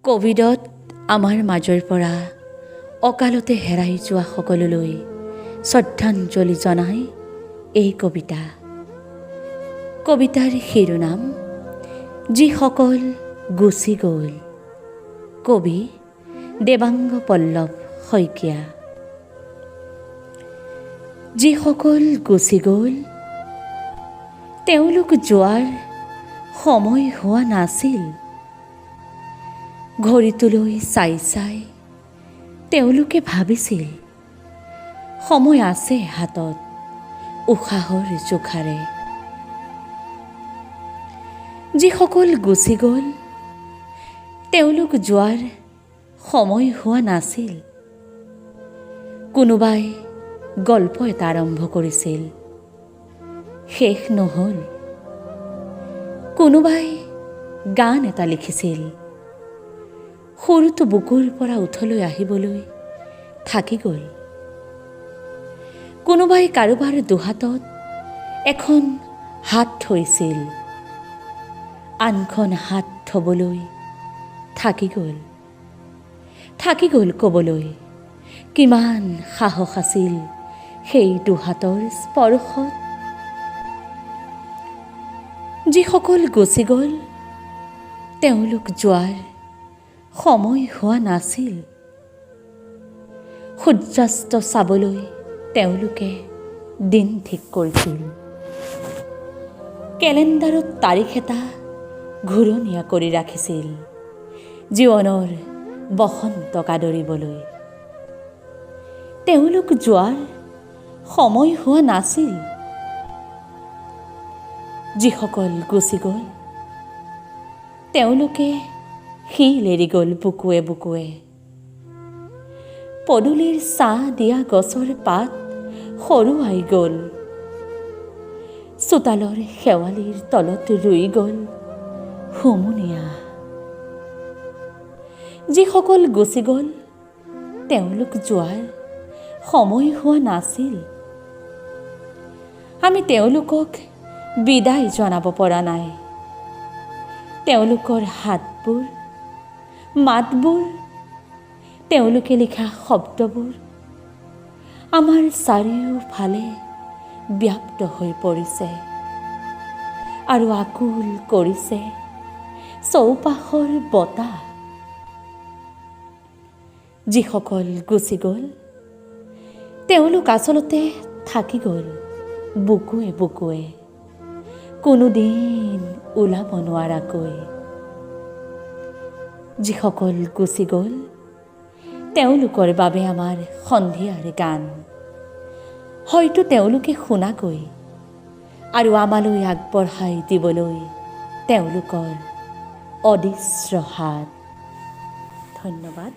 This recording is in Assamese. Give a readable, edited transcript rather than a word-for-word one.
কোভিডত আমাৰ মাজৰ পৰা অকালতে হেৰাই যোৱা সকললৈ শ্ৰদ্ধাঞ্জলি জনাই এই কবিতা। কবিতাৰ শিৰোনাম যিসকল গুচি গ'ল। কবি দেৱাংগ পল্লৱ শইকীয়া। যিসকল গুচি গ'ল তেওঁলোক যোৱাৰ সময় হোৱা নাছিল। ঘড়ীটোলৈ চাই চাই তেওঁলোকে ভাবিছিল সময় আছে হাতত উশাহৰ জোখাৰে। যিসকল গুচি গ'ল তেওঁলোক যোৱাৰ সময় হোৱা নাছিল। কোনোবাই গল্প এটা আৰম্ভ কৰিছিল, শেষ নহ'ল। কোনোবাই গান এটা লিখিছিল, সৰুটো বুকুৰ পৰা উঠলৈ আহিবলৈ থাকি গ'ল। কোনোবাই কাৰোবাৰ দুহাতত এখন হাত থৈছিল, আনখন হাত থ'বলৈ থাকি গ'ল। থাকি গ'ল ক'বলৈ কিমান সাহস আছিল সেই দুহাতৰ স্পৰ্শত। যিসকল গুচি গ'ল তেওঁলোক যোৱাৰ সময় হোৱা নাছিল। সূৰ্যাস্ত চাবলৈ তেওঁলোকে দিন ঠিক কৰিছিল। কেলেণ্ডাৰত তাৰিখ এটা ঘূৰণীয়া কৰি ৰাখিছিল জীৱনৰ বসন্তক আদৰিবলৈ। তেওঁলোক যোৱাৰ সময় হোৱা নাছিল। যিসকল গুচি গ'ল তেওঁলোকে শিল এৰি গ'ল বুকুৱে বুকুৱে। পদূলিৰ ছাঁ দিয়া গছৰ পাত সৰুৱাই গ'ল। চোতালৰ শেৱালিৰ তলত ৰুই গ'ল হুমুনিয়া। যিসকল গুচি গ'ল তেওঁলোক যোৱাৰ সময় হোৱা নাছিল। আমি তেওঁলোকক বিদায় জনাব পৰা নাই। তেওঁলোকৰ হাতবোৰ, মাতবোৰ, তেওঁলোকে লিখা শব্দবোৰ আমাৰ চাৰিওফালে ব্যাপ্ত হৈ পৰিছে আৰু আকুল কৰিছে চৌপাশৰ বতাহ। যিসকল গুচি গ'ল তেওঁলোক আচলতে থাকি গ'ল বুকুৱে বুকুৱে, কোনোদিন ওলাব নোৱাৰাকৈ। যিসকল গুচি গ'ল তেওঁলোকৰ বাবে আমাৰ সন্ধিয়াৰ গান হয়তো তেওঁলোকে শুনাকৈ আৰু আমালৈ আগবঢ়াই দিবলৈ তেওঁলোকৰ অদৃশ্য হাত। ধন্যবাদ।